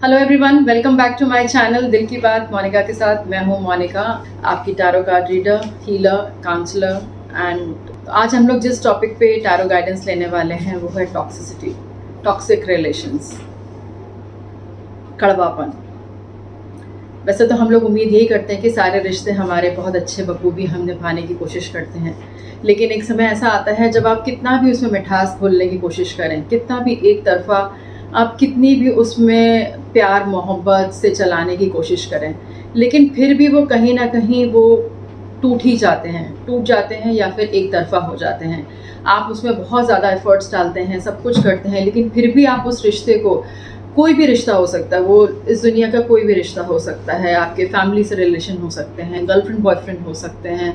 Hello everyone, welcome back to my channel दिल की बात मोनिका के साथ। मैं हूं मोनिका, आपकी tarot card reader, healer, counsellor. And आज हम लोग जिस टॉपिक पे टैरो गाइडेंस लेने वाले हैं वो है टॉक्सिसिटी, टॉक्सिक रिलेशंस, कड़वापन। वैसे तो हम लोग उम्मीद यही करते हैं कि सारे रिश्ते हमारे बहुत अच्छे बखूबी हम निभाने की कोशिश करते हैं, लेकिन एक समय ऐसा आता है जब आप कितना भी उसमें मिठास घोलने की कोशिश करें, कितना भी एक तरफा आप कितनी भी उसमें प्यार मोहब्बत से चलाने की कोशिश करें, लेकिन फिर भी वो कहीं ना कहीं वो टूट जाते हैं या फिर एक तरफा हो जाते हैं। आप उसमें बहुत ज़्यादा एफर्ट्स डालते हैं, सब कुछ करते हैं, लेकिन फिर भी आप उस रिश्ते को, कोई भी रिश्ता हो सकता है, वो इस दुनिया का कोई भी रिश्ता हो सकता है, आपके फैमिली से रिलेशन हो सकते हैं, गर्लफ्रेंड बॉयफ्रेंड हो सकते हैं,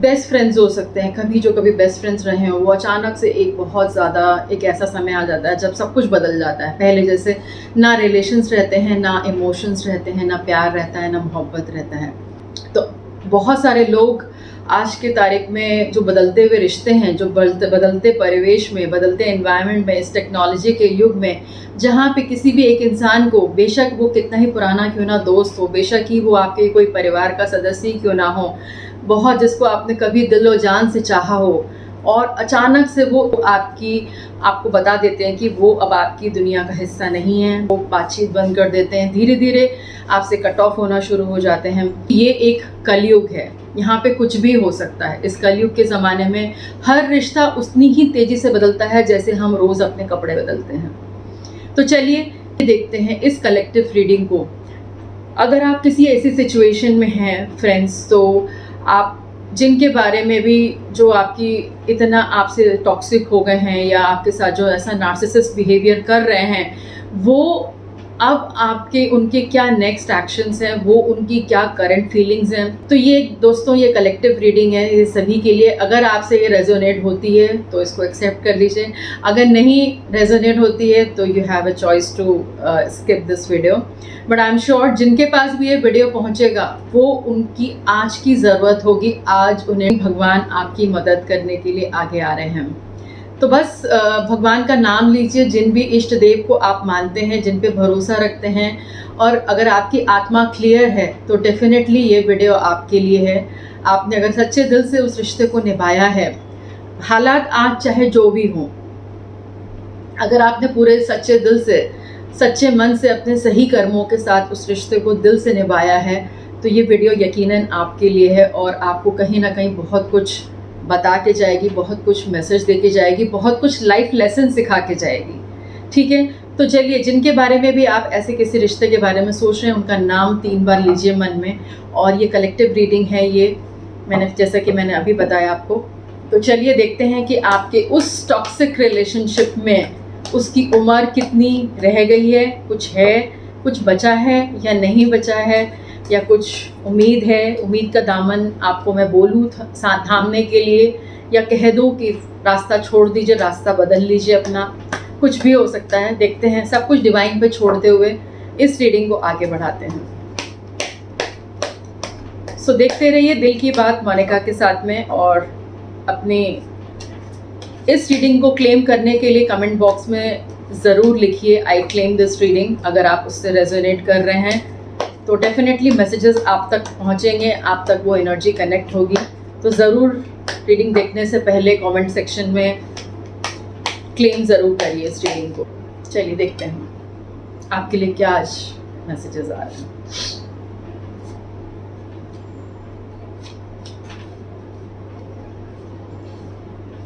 बेस्ट फ्रेंड्स हो सकते हैं, कभी बेस्ट फ्रेंड्स रहे हो, वो अचानक से एक बहुत ज़्यादा एक ऐसा समय आ जाता है जब सब कुछ बदल जाता है। पहले जैसे ना रिलेशंस रहते हैं, ना इमोशंस रहते हैं, ना प्यार रहता है, ना मोहब्बत रहता है। तो बहुत सारे लोग आज के तारीख में जो बदलते हुए रिश्ते हैं, जो बदलते परिवेश में, बदलते एनवायरनमेंट में, इस टेक्नोलॉजी के युग में, जहाँ पे किसी भी एक इंसान को, बेशक वो कितना ही पुराना क्यों ना दोस्त हो, बेशक ही वो आपके कोई परिवार का सदस्य ही क्यों ना हो, बहुत जिसको आपने कभी दिलो जान से चाहा हो, और अचानक से वो आपको बता देते हैं कि वो अब आपकी दुनिया का हिस्सा नहीं है, वो बातचीत बंद कर देते हैं, धीरे धीरे आपसे कट ऑफ होना शुरू हो जाते हैं। ये एक कलयुग है, यहाँ पे कुछ भी हो सकता है। इस कलयुग के ज़माने में हर रिश्ता उतनी ही तेज़ी से बदलता है जैसे हम रोज़ अपने कपड़े बदलते हैं। तो चलिए देखते हैं इस कलेक्टिव रीडिंग को। अगर आप किसी ऐसी सिचुएशन में हैं फ्रेंड्स, तो आप जिनके बारे में भी, जो आपकी इतना आपसे टॉक्सिक हो गए हैं या आपके साथ जो ऐसा नार्सिसिस्ट बिहेवियर कर रहे हैं, वो अब आपके उनके क्या नेक्स्ट एक्शंस हैं, वो उनकी क्या करंट फीलिंग्स हैं। तो ये दोस्तों, ये कलेक्टिव रीडिंग है, ये सभी के लिए। अगर आपसे ये रेजोनेट होती है तो इसको एक्सेप्ट कर लीजिए, अगर नहीं रेजोनेट होती है तो you have a choice to skip this video. But I am sure जिनके पास भी ये वीडियो पहुंचेगा, वो उनकी आज की ज़रूरत होगी, आज उन्हें भगवान आपकी मदद करने के लिए आगे आ रहे हैं। तो बस भगवान का नाम लीजिए, जिन भी इष्ट देव को आप मानते हैं, जिन पे भरोसा रखते हैं, और अगर आपकी आत्मा क्लियर है तो डेफिनेटली ये वीडियो आपके लिए है। आपने अगर सच्चे दिल से उस रिश्ते को निभाया है, हालात आज चाहे जो भी हों, अगर आपने पूरे सच्चे दिल से, सच्चे मन से, अपने सही कर्मों के साथ उस रिश्ते को दिल से निभाया है, तो ये वीडियो यकीनन आपके लिए है और आपको कहीं ना कहीं बहुत कुछ बता के जाएगी, बहुत कुछ मैसेज दे के जाएगी, बहुत कुछ लाइफ लेसन सिखा के जाएगी। ठीक है, तो चलिए, जिनके बारे में भी आप ऐसे किसी रिश्ते के बारे में सोच रहे हैं, उनका नाम 3 बार लीजिए मन में। और ये कलेक्टिव रीडिंग है, ये जैसा कि मैंने अभी बताया आपको। तो चलिए देखते हैं कि आपके उस टॉक्सिक रिलेशनशिप में उसकी उम्र कितनी रह गई है, कुछ बचा है या नहीं बचा है, या कुछ उम्मीद है, उम्मीद का दामन आपको मैं बोलूँ थामने के लिए, या कह दूँ कि रास्ता छोड़ दीजिए, रास्ता बदल लीजिए अपना, कुछ भी हो सकता है। देखते हैं, सब कुछ डिवाइन पे छोड़ते हुए इस रीडिंग को आगे बढ़ाते हैं। सो देखते रहिए दिल की बात मोनिका के साथ में, और अपनी इस रीडिंग को क्लेम करने के लिए कमेंट बॉक्स में ज़रूर लिखिए, आई क्लेम दिस रीडिंग। अगर आप उससे रेजोनेट कर रहे हैं तो डेफिनेटली मैसेजेस आप तक पहुंचेंगे, आप तक वो एनर्जी कनेक्ट होगी। तो ज़रूर रीडिंग देखने से पहले कमेंट सेक्शन में क्लेम ज़रूर करिए इस रीडिंग को। चलिए देखते हैं आपके लिए क्या आज मैसेजेस आ रहे हैं।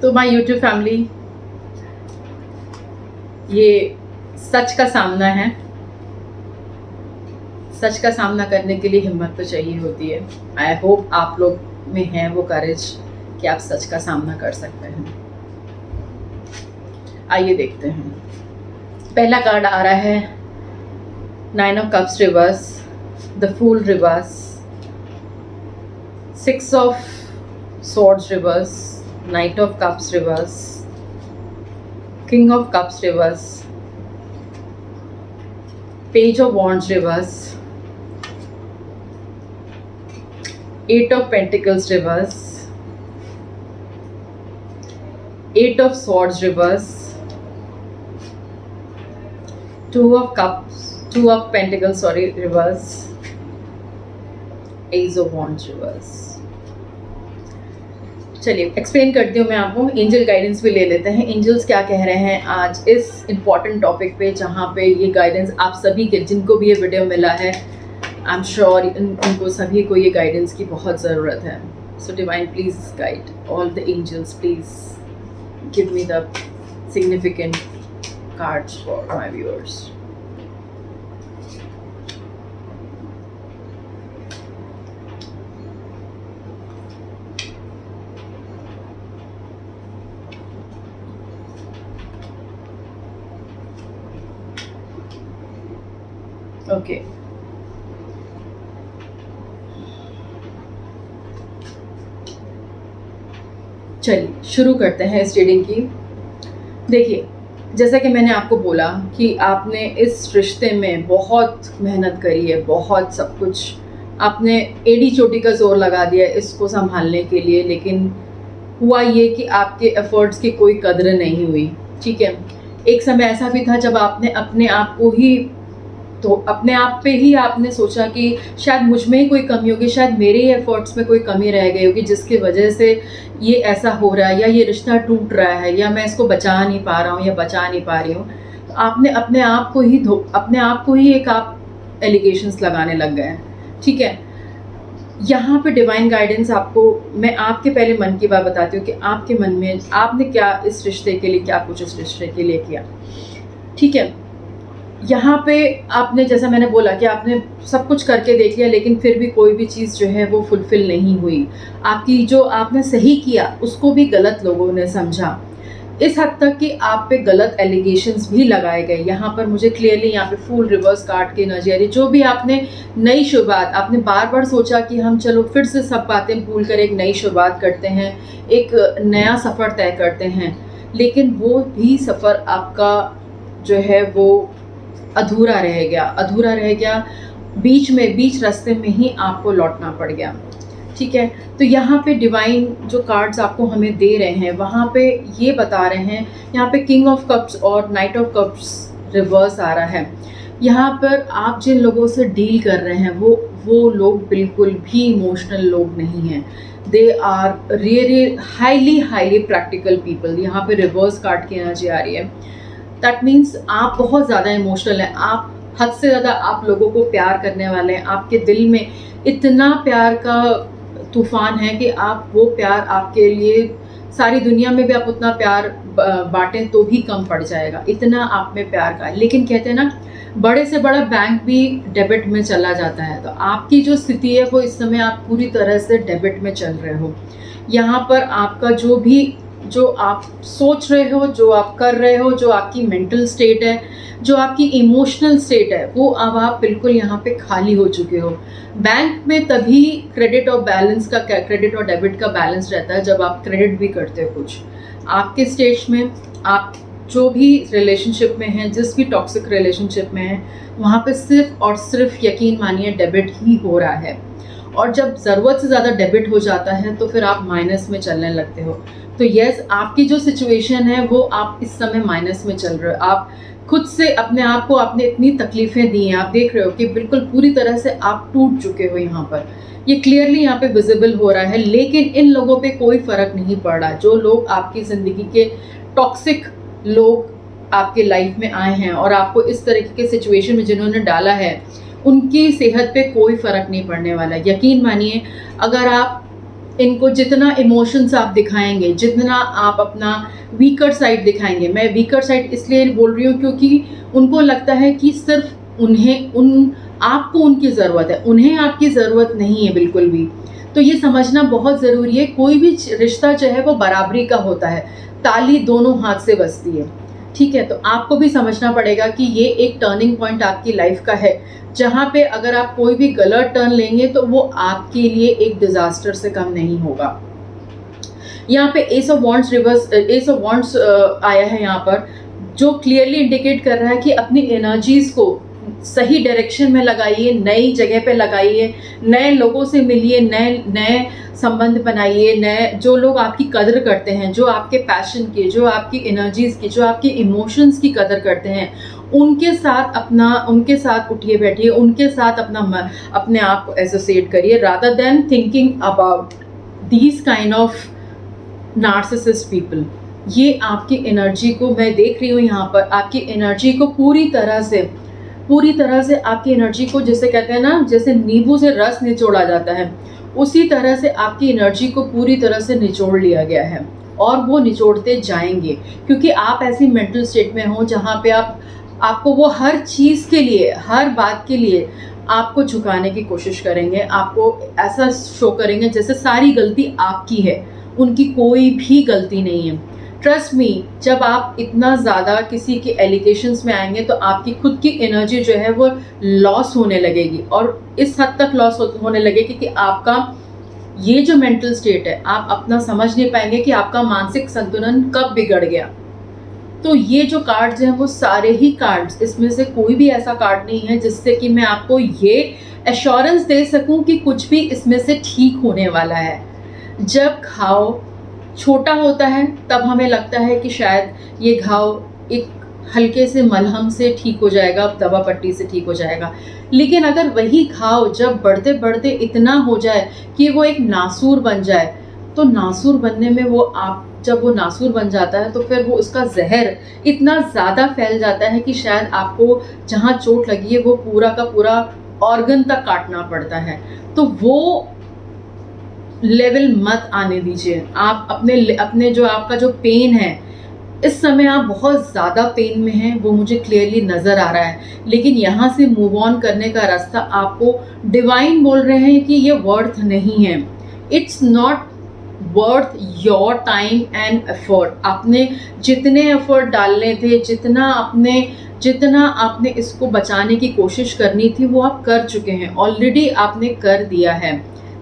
तो माय यूट्यूब फैमिली, ये सच का सामना है। सच का सामना करने के लिए हिम्मत तो चाहिए होती है। आई होप आप लोग में है वो करेज कि आप सच का सामना कर सकते हैं। आइए देखते हैं। पहला कार्ड आ रहा है 9 of cups reverse, the fool reverse, 6 of swords reverse, knight of cups reverse, king of cups reverse, page of wands reverse, 8 of Pentacles reverse, 8 of Swords reverse, 2 of Cups two of pentacles sorry reverse, ace of wands reverse. चलिए explain करती हूँ मैं आपको, angel guidance भी ले लेते हैं। Angels क्या कह रहे हैं आज इस इम्पॉर्टेंट टॉपिक पे, जहाँ पे ये गाइडेंस आप सभी के, जिनको भी ये वीडियो मिला है, आई एम श्योर उनको सभी को ये गाइडेंस की बहुत ज़रूरत है। So divine please guide all the angels, please give me the significant cards for my viewers. Okay चलिए शुरू करते हैं इस रीडिंग की। देखिए, जैसा कि मैंने आपको बोला कि आपने इस रिश्ते में बहुत मेहनत करी है, बहुत सब कुछ आपने एड़ी चोटी का जोर लगा दिया इसको संभालने के लिए, लेकिन हुआ ये कि आपके एफर्ट्स की कोई कदर नहीं हुई। ठीक है, एक समय ऐसा भी था जब आपने अपने आप को ही, तो अपने आप पे ही आपने सोचा कि शायद मुझ में ही कोई कमी होगी, शायद मेरे ही एफर्ट्स में कोई कमी रह गई होगी जिसकी वजह से ये ऐसा हो रहा है, या ये रिश्ता टूट रहा है, या मैं इसको बचा नहीं पा रहा हूँ या बचा नहीं पा रही हूँ। तो आपने अपने आप को ही एक आप एलिगेशंस लगाने लग गए हैं। ठीक है, यहाँ पे डिवाइन गाइडेंस आपको, मैं आपके पहले मन की बात बताती हूँ कि आपके मन में आपने क्या इस रिश्ते के लिए, क्या कुछ इस रिश्ते के लिए किया। ठीक है, यहाँ पे आपने, जैसा मैंने बोला कि आपने सब कुछ करके देख लिया, लेकिन फिर भी कोई भी चीज़ जो है वो फुलफ़िल नहीं हुई। आपकी जो आपने सही किया उसको भी गलत लोगों ने समझा, इस हद तक कि आप पे गलत एलिगेशंस भी लगाए गए। यहाँ पर मुझे क्लियरली यहाँ पे फुल रिवर्स कार्ड की एनर्जी आ रही। जो भी आपने नई शुरुआत, आपने बार बार सोचा कि हम चलो फिर से सब बातें भूल कर एक नई शुरुआत करते हैं, एक नया सफ़र तय करते हैं, लेकिन वो भी सफ़र आपका जो है वो अधूरा रह गया, बीच रास्ते में ही आपको लौटना पड़ गया। ठीक है, तो यहाँ पे डिवाइन जो कार्ड्स आपको हमें दे रहे हैं, वहाँ पे ये बता रहे हैं, यहाँ पे किंग ऑफ कप्स और नाइट ऑफ कप्स रिवर्स आ रहा है। यहाँ पर आप जिन लोगों से डील कर रहे हैं वो लोग बिल्कुल भी इमोशनल लोग नहीं हैं। They are really highly practical people. यहाँ पे रिवर्स कार्ड की एनर्जी आ रही है। दैट मीन्स आप बहुत ज़्यादा इमोशनल हैं, आप हद से ज़्यादा आप लोगों को प्यार करने वाले हैं। आपके दिल में इतना प्यार का तूफान है कि आप वो प्यार, आपके लिए सारी दुनिया में भी आप उतना प्यार बांटें तो भी कम पड़ जाएगा, इतना आप में प्यार का है। लेकिन कहते हैं ना, बड़े से बड़ा बैंक भी डेबिट में चला जाता है। तो आपकी जो स्थिति है वो इस समय आप पूरी तरह से डेबिट में चल रहे हो। यहाँ पर आपका जो आप सोच रहे हो, जो आप कर रहे हो, जो आपकी मेंटल स्टेट है, जो आपकी इमोशनल स्टेट है, वो अब आप बिल्कुल यहाँ पे खाली हो चुके हो। बैंक में तभी क्रेडिट और डेबिट का बैलेंस रहता है जब आप क्रेडिट भी करते हो कुछ। आपके स्टेज में आप जो भी रिलेशनशिप में हैं, जिस भी टॉक्सिक रिलेशनशिप में हैं, वहाँ पे सिर्फ और सिर्फ यकीन मानिए डेबिट ही हो रहा है। और जब ज़रूरत से ज़्यादा डेबिट हो जाता है तो फिर आप माइनस में चलने लगते हो। तो यस, आपकी जो सिचुएशन है वो आप इस समय माइनस में चल रहे हो। आप खुद से अपने आप को आपने इतनी तकलीफ़ें दी हैं, आप देख रहे हो कि बिल्कुल पूरी तरह से आप टूट चुके हो। यहाँ पर ये क्लियरली यहाँ पे विजिबल हो रहा है, लेकिन इन लोगों पे कोई फ़र्क नहीं पड़ रहा। जो लोग आपकी ज़िंदगी के टॉक्सिक लोग आपके लाइफ में आए हैं और आपको इस तरीके के सिचुएशन में जिन्होंने डाला है, उनकी सेहत पे कोई फ़र्क नहीं पड़ने वाला। यकीन मानिए, अगर आप इनको जितना इमोशंस आप दिखाएंगे, जितना आप अपना वीकर साइड दिखाएंगे, मैं वीकर साइड इसलिए बोल रही हूँ क्योंकि उनको लगता है कि सिर्फ आपको उनकी ज़रूरत है, उन्हें आपकी ज़रूरत नहीं है बिल्कुल भी। तो ये समझना बहुत ज़रूरी है, कोई भी रिश्ता जो है वो बराबरी का होता है, ताली दोनों हाथ से बजती है। ठीक है, तो आपको भी समझना पड़ेगा कि ये एक टर्निंग पॉइंट आपकी लाइफ का है, जहाँ पे अगर आप कोई भी गलत टर्न लेंगे तो वो आपके लिए एक डिजास्टर से कम नहीं होगा। यहाँ पे एस ऑफ वॉन्ड्स आया है यहाँ पर, जो क्लियरली इंडिकेट कर रहा है कि अपनी एनर्जीज को सही डायरेक्शन में लगाइए, नई जगह पे लगाइए, नए लोगों से मिलिए, नए संबंध बनाइए, नए जो लोग आपकी कदर करते हैं, जो आपके पैशन की, जो आपकी एनर्जीज की, जो आपकी इमोशंस की कदर करते हैं, उनके साथ उठिए बैठिए, उनके साथ अपने आप को एसोसिएट करिए, rather than thinking about these kind of narcissist people. ये आपकी एनर्जी को, मैं देख रही हूँ यहाँ पर, आपकी एनर्जी को पूरी तरह से आपकी एनर्जी को, जैसे कहते हैं ना, जैसे नींबू से रस निचोड़ा जाता है, उसी तरह से आपकी एनर्जी को पूरी तरह से निचोड़ लिया गया है और वो निचोड़ते जाएंगे, क्योंकि आप ऐसी मेंटल स्टेट में हो जहाँ पे आपको वो हर चीज़ के लिए, हर बात के लिए आपको झुकाने की कोशिश करेंगे, आपको ऐसा शो करेंगे जैसे सारी गलती आपकी है, उनकी कोई भी गलती नहीं है। ट्रस्ट मी, जब आप इतना ज़्यादा किसी के एलिगेशंस में आएंगे तो आपकी खुद की एनर्जी जो है वो लॉस होने लगेगी, और इस हद तक लॉस होने लगेगी कि आपका ये जो मेंटल स्टेट है, आप अपना समझ नहीं पाएंगे कि आपका मानसिक संतुलन कब बिगड़ गया। तो ये जो कार्ड्स हैं वो सारे ही कार्ड्स, इसमें से कोई भी ऐसा कार्ड नहीं है जिससे कि मैं आपको ये एश्योरेंस दे सकूं कि कुछ भी इसमें से ठीक होने वाला है। जब घाव छोटा होता है तब हमें लगता है कि शायद ये घाव एक हल्के से मलहम से ठीक हो जाएगा, दवा पट्टी से ठीक हो जाएगा, लेकिन अगर वही घाव जब बढ़ते बढ़ते इतना हो जाए कि वो एक नासूर बन जाए, तो नासूर बनने में जब वो नासूर बन जाता है तो फिर वो उसका जहर इतना ज़्यादा फैल जाता है कि शायद आपको जहाँ चोट लगी है वो पूरा का पूरा ऑर्गन तक काटना पड़ता है। तो वो लेवल मत आने दीजिए। आप अपने जो आपका जो पेन है, इस समय आप बहुत ज़्यादा पेन में हैं, वो मुझे क्लियरली नज़र आ रहा है, लेकिन यहाँ से मूव ऑन करने का रास्ता आपको डिवाइन बोल रहे हैं कि ये वर्थ नहीं है। It's not worth your time and effort. आपने जितने एफर्ट डालने थे, जितना आपने इसको बचाने की कोशिश करनी थी वो आप कर चुके हैं, ऑलरेडी आपने कर दिया है,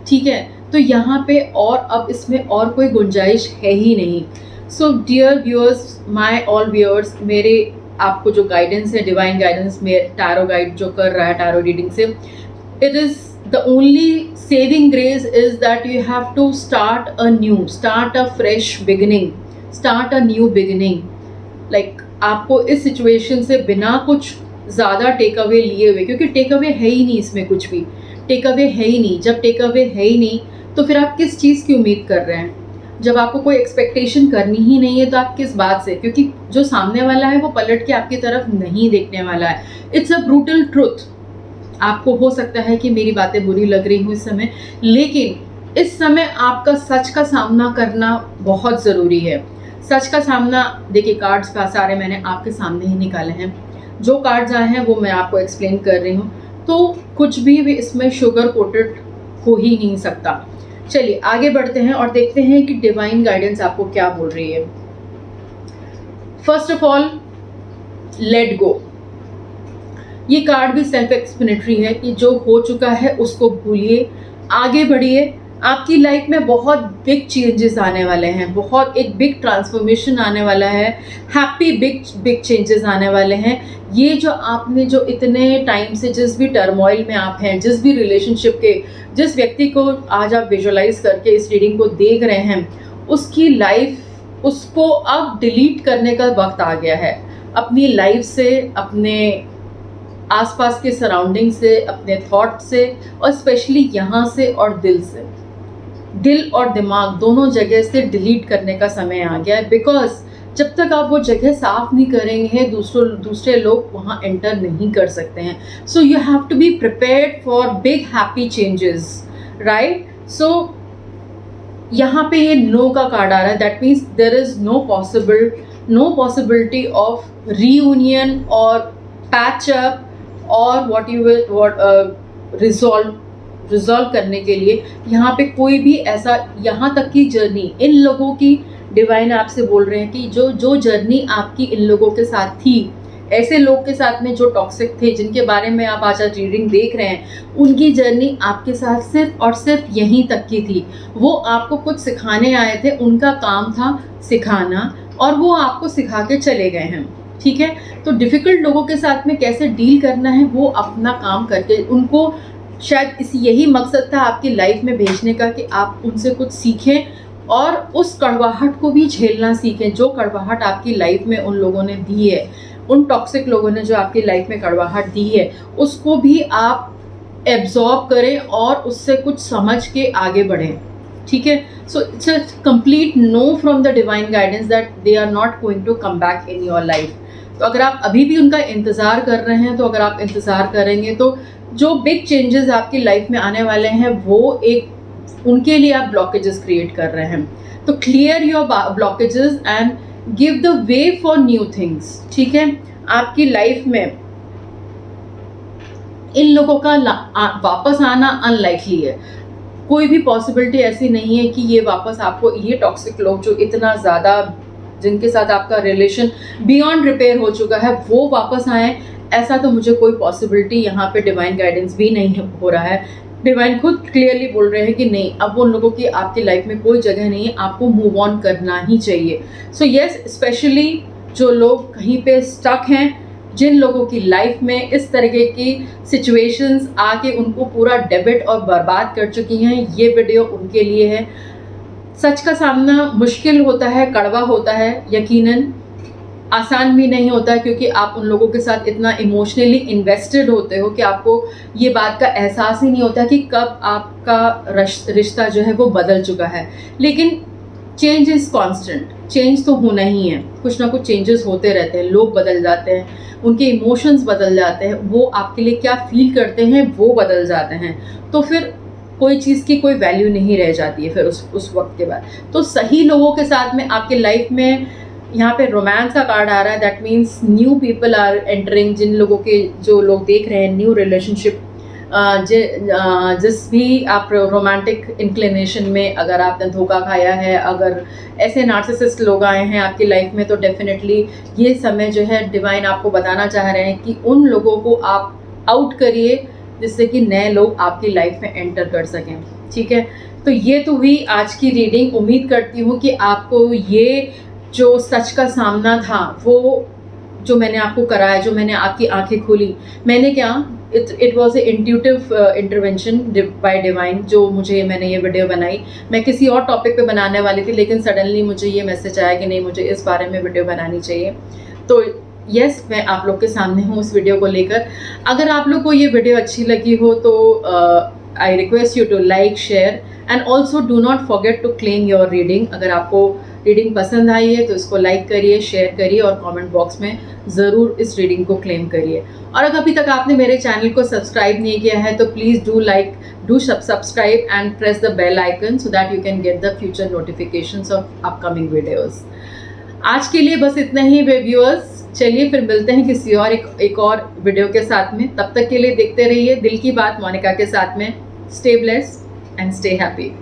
ठीक है। तो यहाँ पे और अब इसमें और कोई गुंजाइश है ही नहीं। So dear viewers, my all viewers, मेरे आपको जो गाइडेंस है, डिवाइन गाइडेंस में टैरो गाइड जो कर रहा है टैरो रीडिंग से, it is the only saving grace is that you have to start a fresh beginning, start a new beginning. Like आपको इस सिचुएशन से बिना कुछ ज़्यादा टेक अवे लिए हुए, क्योंकि टेक अवे है ही नहीं, इसमें कुछ भी टेक अवे है ही नहीं। जब टेक अवे है ही नहीं तो फिर आप किस चीज़ की उम्मीद कर रहे हैं? जब आपको कोई एक्सपेक्टेशन करनी ही नहीं है तो आप किस बात से, क्योंकि जो सामने वाला है वो पलट के आपकी तरफ नहीं देखने वाला है। It's a brutal truth. आपको हो सकता है कि मेरी बातें बुरी लग रही हूँ इस समय, लेकिन इस समय आपका सच का सामना करना बहुत ज़रूरी है। सच का सामना, देखिए कार्ड्स का सारे मैंने आपके सामने ही निकाले हैं, जो कार्ड्स आए हैं वो मैं आपको एक्सप्लेन कर रही हूँ, तो कुछ भी इसमें शुगर कोटेड हो ही नहीं सकता। चलिए आगे बढ़ते हैं और देखते हैं कि डिवाइन गाइडेंस आपको क्या बोल रही है। First of all, let go. ये कार्ड भी सेल्फ एक्सप्लेनेटरी है कि जो हो चुका है उसको भूलिए, आगे बढ़िए। आपकी लाइफ में बहुत बिग चेंजेस आने वाले हैं, बहुत एक बिग ट्रांसफॉर्मेशन आने वाला है, हैप्पी बिग चेंजेस आने वाले हैं। ये जो आपने जो इतने टाइम से जिस भी टर्मोइल में आप हैं, जिस भी रिलेशनशिप के, जिस व्यक्ति को आज आप विजुअलाइज करके इस रीडिंग को देख रहे हैं, उसकी लाइफ, उसको अब डिलीट करने का वक्त आ गया है। अपनी लाइफ से, अपने आसपास के सराउंडिंग से, अपने थॉट से, और स्पेशली यहाँ से और दिल और दिमाग दोनों जगह से डिलीट करने का समय आ गया है। बिकॉज जब तक आप वो जगह साफ नहीं करेंगे, दूसरे लोग वहाँ एंटर नहीं कर सकते हैं। So you have to be prepared for big happy changes, right. So यहाँ पे ये नो का कार्ड आ रहा है, that means there is no possibility of reunion और पैच अप और रिजॉल्व करने के लिए यहाँ पे कोई भी ऐसा, यहाँ तक की जर्नी इन लोगों की, डिवाइन आपसे बोल रहे हैं कि जो जर्नी आपकी इन लोगों के साथ थी, ऐसे लोग के साथ में जो टॉक्सिक थे, जिनके बारे में आप आज रीडिंग देख रहे हैं, उनकी जर्नी आपके साथ सिर्फ और सिर्फ यहीं तक की थी। वो आपको कुछ सिखाने आए थे, उनका काम था सिखाना, और वो आपको सिखा के चले गए हैं, ठीक है। तो डिफ़िकल्ट लोगों के साथ में कैसे डील करना है वो अपना काम करके, उनको शायद यही मकसद था आपकी लाइफ में भेजने का कि आप उनसे कुछ सीखें और उस कड़वाहट को भी झेलना सीखें, जो कड़वाहट आपकी लाइफ में उन लोगों ने दी है उन टॉक्सिक लोगों ने जो आपकी लाइफ में कड़वाहट दी है उसको भी आप एब्जॉर्ब करें और उससे कुछ समझ के आगे बढ़ें, ठीक है। So it's a complete no from the divine guidance that they are not going to come back in your life. तो अगर आप अभी भी उनका इंतज़ार कर रहे हैं, तो अगर आप इंतज़ार करेंगे तो जो बिग चेंजेस आपकी लाइफ में आने वाले हैं वो एक उनके लिए आप ब्लॉकेजेस क्रिएट कर रहे हैं। तो clear your blockages and give the way for new things, ठीक है। आपकी लाइफ में इन लोगों का वापस आना अनलाइकली है। कोई भी पॉसिबिलिटी ऐसी नहीं है कि ये वापस आपको, ये टॉक्सिक लोग जो इतना ज़्यादा, जिनके साथ आपका रिलेशन बियॉन्ड रिपेयर हो चुका है, वो वापस आए, ऐसा तो मुझे कोई पॉसिबिलिटी यहाँ पे डिवाइन गाइडेंस भी नहीं हो रहा है। डिवाइन खुद क्लियरली बोल रहे हैं कि नहीं, अब उन लोगों की आपकी लाइफ में कोई जगह नहीं है, आपको मूव ऑन करना ही चाहिए। सो यस, स्पेशली जो लोग कहीं पे स्टक हैं, जिन लोगों की लाइफ में इस तरीके की सिचुएशंस आके उनको पूरा डेबिट और बर्बाद कर चुकी हैं, ये वीडियो उनके लिए है। सच का सामना मुश्किल होता है, कड़वा होता है, यकीनन आसान भी नहीं होता है, क्योंकि आप उन लोगों के साथ इतना इमोशनली इन्वेस्टेड होते हो कि आपको ये बात का एहसास ही नहीं होता कि कब आपका रिश्ता जो है वो बदल चुका है। लेकिन चेंज इज़ कांस्टेंट, चेंज तो होना ही है, कुछ ना कुछ चेंजेस होते रहते हैं, लोग बदल जाते हैं, उनके इमोशंस बदल जाते हैं, वो आपके लिए क्या फील करते हैं वो बदल जाते हैं, तो फिर कोई चीज़ की कोई वैल्यू नहीं रह जाती है फिर उस वक्त के बाद। तो सही लोगों के साथ में आपके लाइफ में, यहाँ पे रोमांस का कार्ड आ रहा है, that means new people are entering. जिन लोगों के, जो लोग देख रहे हैं न्यू रिलेशनशिप, जिस भी आप रोमांटिक इंक्लिनेशन में अगर आपने धोखा खाया है, अगर ऐसे नार्सिसिस्ट लोग आए हैं आपकी लाइफ में, तो डेफिनेटली ये समय जो है डिवाइन आपको बताना चाह रहे हैं कि उन लोगों को आप आउट करिए, जिससे कि नए लोग आपकी लाइफ में एंटर कर सकें, ठीक है। तो ये तो हुई आज की रीडिंग। उम्मीद करती हूँ कि आपको ये जो सच का सामना था, वो जो मैंने आपको कराया, जो मैंने आपकी आंखें खोली, मैंने क्या, it was a intuitive intervention bye divine, जो मैंने ये वीडियो बनाई। मैं किसी और टॉपिक पे बनाने वाली थी, लेकिन सडनली मुझे ये मैसेज आया कि नहीं, मुझे इस बारे में वीडियो बनानी चाहिए। तो यस, मैं आप लोग के सामने हूँ उस वीडियो को लेकर। अगर आप लोग को ये वीडियो अच्छी लगी हो तो I request you to like, share and also do not forget to claim your reading. अगर आपको रीडिंग पसंद आई है तो इसको लाइक करिए, शेयर करिए और कमेंट बॉक्स में ज़रूर इस रीडिंग को क्लेम करिए। और अगर अभी तक आपने मेरे चैनल को सब्सक्राइब नहीं किया है तो please do subscribe and press the bell icon so that you can get the future notifications of upcoming videos. आज के लिए बस इतना ही व्यूअर्स। चलिए फिर मिलते हैं किसी और एक और वीडियो के साथ में। तब तक के लिए देखते रहिए दिल की बात मोनिका के साथ में। Stay blessed and stay happy.